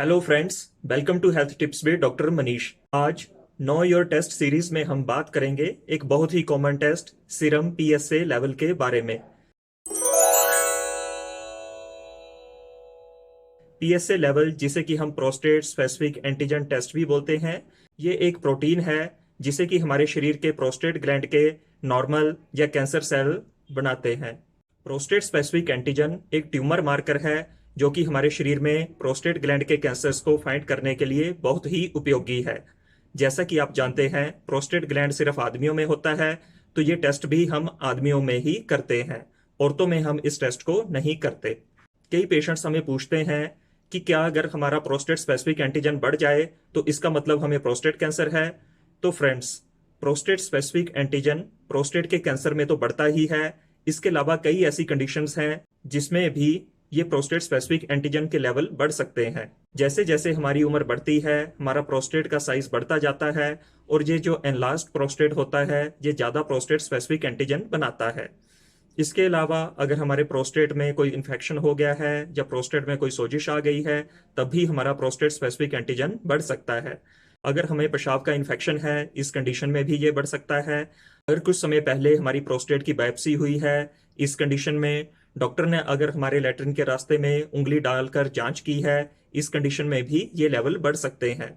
Hello friends, welcome to health tips with doctor Manish. आज know your test series में हम बात करेंगे एक बहुत ही common test serum PSA level के बारे में। पीएसए लेवल, जिसे कि हम प्रोस्टेट स्पेसिफिक एंटीजन टेस्ट भी बोलते हैं, ये एक प्रोटीन है जिसे कि हमारे शरीर के प्रोस्टेट ग्लैंड के नॉर्मल या कैंसर सेल बनाते हैं। प्रोस्टेट स्पेसिफिक एंटीजन एक ट्यूमर मार्कर है जो कि हमारे शरीर में प्रोस्टेट ग्लैंड के कैंसर्स को फाइंड करने के लिए बहुत ही उपयोगी है। जैसा कि आप जानते हैं, प्रोस्टेट ग्लैंड सिर्फ आदमियों में होता है, तो ये टेस्ट भी हम आदमियों में ही करते हैं, औरतों में हम इस टेस्ट को नहीं करते। कई पेशेंट्स हमें पूछते हैं कि क्या अगर हमारा प्रोस्टेट स्पेसिफिक एंटीजन बढ़ जाए तो इसका मतलब हमें प्रोस्टेट कैंसर है। तो friends, prostate specific antigen prostate के कैंसर में तो बढ़ता ही है, इसके अलावा कई ऐसी कंडीशंस हैं जिसमें भी ये प्रोस्टेट स्पेसिफिक एंटीजन के लेवल बढ़ सकते हैं। जैसे जैसे हमारी उम्र बढ़ती है, हमारा प्रोस्टेट का साइज बढ़ता जाता है और ये जो एनलार्ज्ड प्रोस्टेट होता है, ये ज्यादा प्रोस्टेट स्पेसिफिक एंटीजन बनाता है। इसके अलावा अगर हमारे प्रोस्टेट में कोई इन्फेक्शन हो गया है या प्रोस्टेट में कोई सोजिश आ गई है, तब भी हमारा प्रोस्टेट स्पेसिफिक एंटीजन बढ़ सकता है। अगर हमें पेशाब का इन्फेक्शन है, इस कंडीशन में भी ये बढ़ सकता है। अगर कुछ समय पहले हमारी प्रोस्टेट की बायोप्सी हुई है, इस कंडीशन में डॉक्टर ने अगर हमारे लैट्रिन के रास्ते में उंगली डालकर जांच की है, इस कंडीशन में भी ये लेवल बढ़ सकते हैं।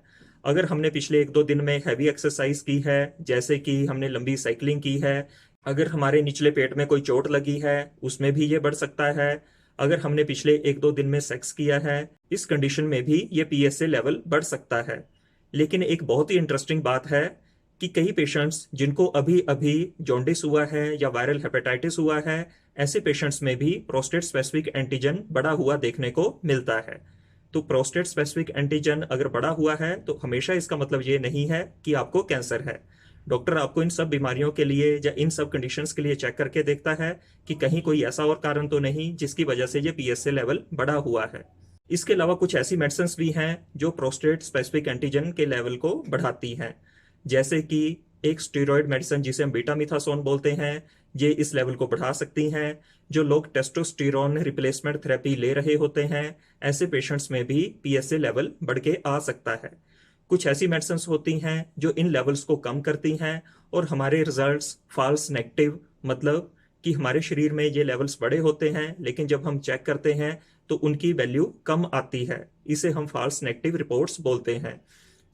अगर हमने पिछले 1-2 दिन में हैवी एक्सरसाइज की है, जैसे कि हमने लंबी साइकिलिंग की है, अगर हमारे निचले पेट में कोई चोट लगी है, उसमें भी ये बढ़ सकता है। अगर हमने पिछले 1-2 दिन में सेक्स किया है, इस कंडीशन में भी ये पीएसए लेवल बढ़ सकता है। लेकिन एक बहुत ही इंटरेस्टिंग बात है कि कई पेशेंट्स जिनको अभी अभी जॉन्डिस हुआ है या वायरल हेपेटाइटिस हुआ है, ऐसे पेशेंट्स में भी प्रोस्टेट स्पेसिफिक एंटीजन बढ़ा हुआ देखने को मिलता है। तो प्रोस्टेट स्पेसिफिक एंटीजन अगर बढ़ा हुआ है तो हमेशा इसका मतलब ये नहीं है कि आपको कैंसर है। डॉक्टर आपको इन सब बीमारियों के लिए या इन सब कंडीशंस के लिए चेक करके देखता है कि कहीं कोई ऐसा और कारण तो नहीं जिसकी वजह से ये पीएसए लेवल बढ़ा हुआ है। इसके अलावा कुछ ऐसी मेडिसिन भी हैं जो प्रोस्टेट स्पेसिफिक एंटीजन के लेवल को बढ़ाती हैं, जैसे कि एक स्टेरॉयड मेडिसिन जिसे हम बीटामिथासोन बोलते हैं, ये इस लेवल को बढ़ा सकती हैं। जो लोग टेस्टोस्टेरोन रिप्लेसमेंट थेरेपी ले रहे होते हैं, ऐसे पेशेंट्स में भी पीएसए लेवल बढ़ के आ सकता है। कुछ ऐसी मेडिसिन होती हैं जो इन लेवल्स को कम करती हैं और हमारे रिजल्ट्स फॉल्स नेगेटिव, मतलब कि हमारे शरीर में ये लेवल्स बड़े होते हैं लेकिन जब हम चेक करते हैं तो उनकी वैल्यू कम आती है। इसे हम फॉल्स नेगेटिव रिपोर्ट्स बोलते हैं।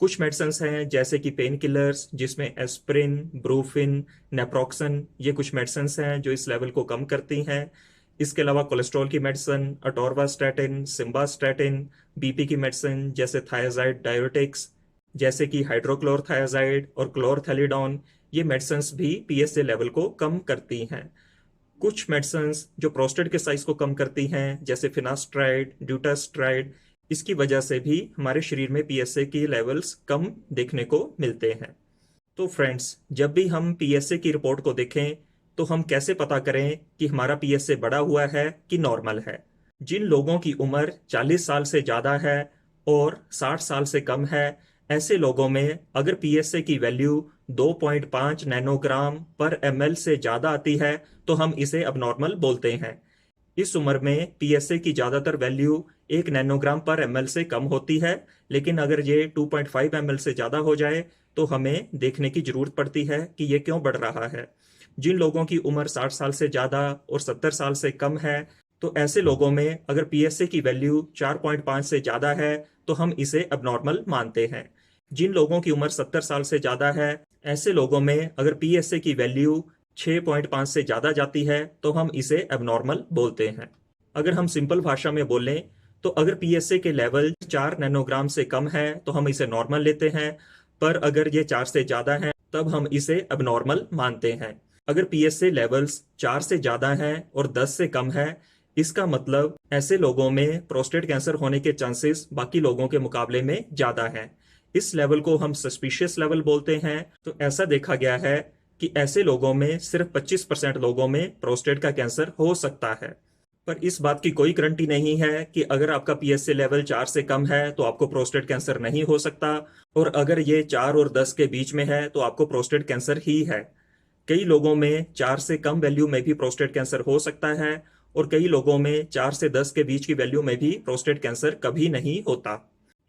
कुछ मेडिसिन हैं जैसे कि पेन किलर्स, जिसमें एस्प्रिन, ब्रूफिन, नेप्रोक्सन, ये कुछ मेडिसिन हैं जो इस लेवल को कम करती हैं। इसके अलावा कोलेस्ट्रॉल की मेडिसिन, अटोरवास्टैटिन, सिम्बास्टैटिन, बीपी की मेडिसिन जैसे थायजाइड डायोटिक्स, जैसे कि हाइड्रोक्लोरथायाजाइड और क्लोरथैलिडोन, ये मेडिसिन भी पीएसए लेवल को कम करती हैं। कुछ मेडिसिन जो प्रोस्टेट के साइज को कम करती हैं, जैसे फिनास्ट्राइड, ड्यूटास्ट्राइड, इसकी वजह से भी हमारे शरीर में पीएसए की लेवल्स कम देखने को मिलते हैं। तो फ्रेंड्स, जब भी हम पीएसए की रिपोर्ट को देखें तो हम कैसे पता करें कि हमारा पीएसए बढ़ा हुआ है कि नॉर्मल है। जिन लोगों की उम्र 40 साल से ज़्यादा है और 60 साल से कम है, ऐसे लोगों में अगर पीएसए की वैल्यू 2.5 नैनोग्राम पर एमएल से ज़्यादा आती है तो हम इसे अबनॉर्मल बोलते हैं। इस उम्र में पीएसए की ज़्यादातर वैल्यू 1 नैनोग्राम पर एमएल से कम होती है, लेकिन अगर ये 2.5 एमएल से ज़्यादा हो जाए तो हमें देखने की ज़रूरत पड़ती है कि ये क्यों बढ़ रहा है। जिन लोगों की उम्र 60 साल से ज़्यादा और 70 साल से कम है, तो ऐसे लोगों में अगर पीएसए की वैल्यू 4.5 से ज़्यादा है तो हम इसे अबनॉर्मल मानते हैं। जिन लोगों की उम्र 70 साल से ज़्यादा है, ऐसे लोगों में अगर पीएसए की वैल्यू 6.5 से ज़्यादा जाती है तो हम इसे एबनॉर्मल बोलते हैं। अगर हम सिंपल भाषा में बोलें तो अगर पीएसए के लेवल 4 नैनोग्राम से कम है तो हम इसे नॉर्मल लेते हैं, पर अगर ये 4 से ज़्यादा है तब हम इसे एबनॉर्मल मानते हैं। अगर पीएसए लेवल्स 4 से ज़्यादा हैं और 10 से कम है, इसका मतलब ऐसे लोगों में प्रोस्टेट कैंसर होने के चांसेस बाकी लोगों के मुकाबले में ज़्यादा हैं। इस लेवल को हम सस्पिशियस लेवल बोलते हैं। तो ऐसा देखा गया है कि ऐसे लोगों में सिर्फ 25% लोगों में प्रोस्टेट का कैंसर हो सकता है। पर इस बात की कोई गारंटी नहीं है कि अगर आपका पीएसए लेवल 4 से कम है तो आपको प्रोस्टेट कैंसर नहीं हो सकता, और अगर ये 4 और 10 के बीच में है तो आपको प्रोस्टेट कैंसर ही है। कई लोगों में 4 से कम वैल्यू में भी प्रोस्टेट कैंसर हो सकता है और कई लोगों में 4 से 10 के बीच की वैल्यू में भी प्रोस्टेट कैंसर कभी नहीं होता।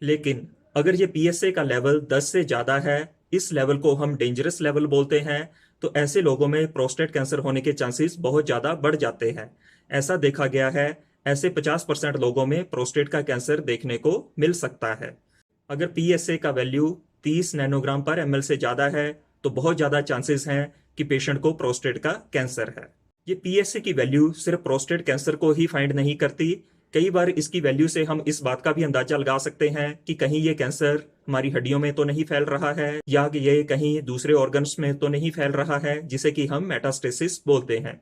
लेकिन अगर ये पीएसए का लेवल 10 से ज़्यादा है, इस लेवल को हम डेंजरस लेवल बोलते हैं, तो ऐसे लोगों में प्रोस्टेट कैंसर होने के चांसेस बहुत ज़्यादा बढ़ जाते हैं। ऐसा देखा गया है, ऐसे 50% लोगों में प्रोस्टेट का कैंसर देखने को मिल सकता है। अगर पीएसए का वैल्यू 30 नैनोग्राम पर एमएल से ज़्यादा है, तो बहुत ज़्यादा चांसेस हैं कि पेशेंट को प्रोस्टेट का कैंसर है। ये पीएसए की वैल्यू सिर्फ प्रोस्टेट कैंसर को ही फाइंड नहीं करती, कई बार इसकी वैल्यू से हम इस बात का भी अंदाजा लगा सकते हैं कि कहीं ये कैंसर हमारी हड्डियों में तो नहीं फैल रहा है, या कि ये कहीं दूसरे ऑर्गन्स में तो नहीं फैल रहा है, जिसे कि हम मेटास्टेसिस बोलते हैं।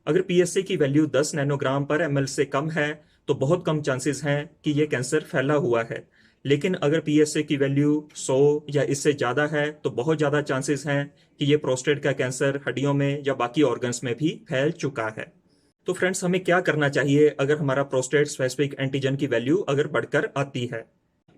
अगर पीएसए की वैल्यू 10 नैनोग्राम पर एमएल से कम है, तो बहुत कम चांसेस हैं कि ये कैंसर फैला हुआ है। लेकिन अगर पीएसए की वैल्यू 100 या इससे ज़्यादा है, तो बहुत ज़्यादा चांसेस हैं कि ये प्रोस्टेट का कैंसर हड्डियों में या बाकी ऑर्गन्स में भी फैल चुका है। तो फ्रेंड्स, हमें क्या करना चाहिए अगर हमारा प्रोस्टेट स्पेसिफिक एंटीजन की वैल्यू अगर बढ़कर आती है?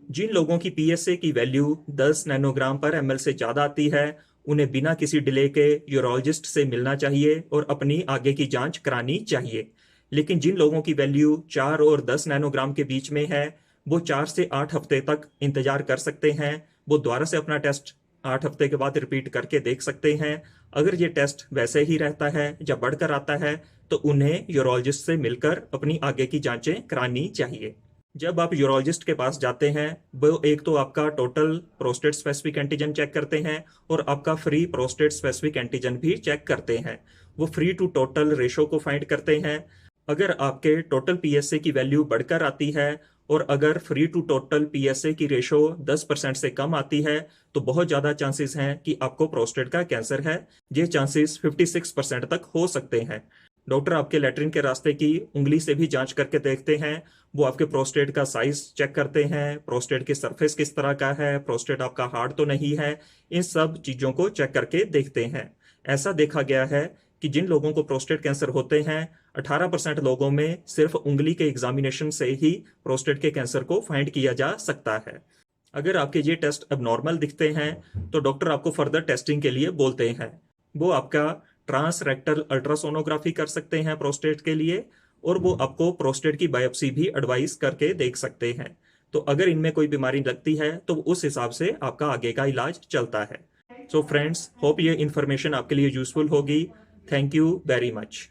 जिन लोगों की पीएसए की वैल्यू 10 नैनोग्राम पर एमएल से ज़्यादा आती है, उन्हें बिना किसी डिले के यूरोलॉजिस्ट से मिलना चाहिए और अपनी आगे की जांच करानी चाहिए। लेकिन जिन लोगों की वैल्यू 4 और 10 नैनोग्राम के बीच में है, वो 4 से 8 हफ्ते तक इंतजार कर सकते हैं। वो दोबारा से अपना टेस्ट 8 हफ्ते के बाद रिपीट करके देख सकते हैं। अगर ये टेस्ट वैसे ही रहता है या बढ़कर आता है, तो उन्हें यूरोलॉजिस्ट से मिलकर अपनी आगे की जांचें करानी चाहिए। जब आप यूरोलॉजिस्ट के पास जाते हैं, वो एक तो आपका total prostate specific antigen check करते हैं और आपका फ्री प्रोस्टेट स्पेसिफिक एंटीजन भी चेक करते हैं। वो फ्री टू टोटल रेशो को फाइंड करते हैं। अगर आपके टोटल पीएसए की वैल्यू बढ़कर आती है और अगर फ्री टू टोटल पीएसए की रेशो 10% से कम आती है, तो बहुत ज़्यादा चांसेस हैं कि आपको प्रोस्टेट का कैंसर है। ये चांसेस 56% तक हो सकते हैं। डॉक्टर आपके लैट्रिन के रास्ते की उंगली से भी जांच करके देखते हैं। वो आपके प्रोस्टेट का साइज चेक करते हैं, प्रोस्टेट की सरफेस किस तरह का है, प्रोस्टेट आपका हार्ड तो नहीं है। इन सब चीज़ों को चेक करके देखते हैं। ऐसा देखा गया है कि जिन लोगों को प्रोस्टेट कैंसर होते हैं, 18% लोगों में सिर्फ उंगली के एग्जामिनेशन से ही प्रोस्टेट के कैंसर को फाइंड किया जा सकता है। अगर आपके ये टेस्ट अब नॉर्मल दिखते हैं, तो डॉक्टर आपको फर्दर टेस्टिंग के लिए बोलते हैं। वो आपका ट्रांस रेक्टल अल्ट्रासोनोग्राफी कर सकते हैं प्रोस्टेट के लिए, और वो आपको प्रोस्टेट की बायोप्सी भी एडवाइस करके देख सकते हैं। तो अगर इनमें कोई बीमारी लगती है, तो उस हिसाब से आपका आगे का इलाज चलता है। सो फ्रेंड्स, होप ये इन्फॉर्मेशन आपके लिए यूजफुल होगी। Thank you very much.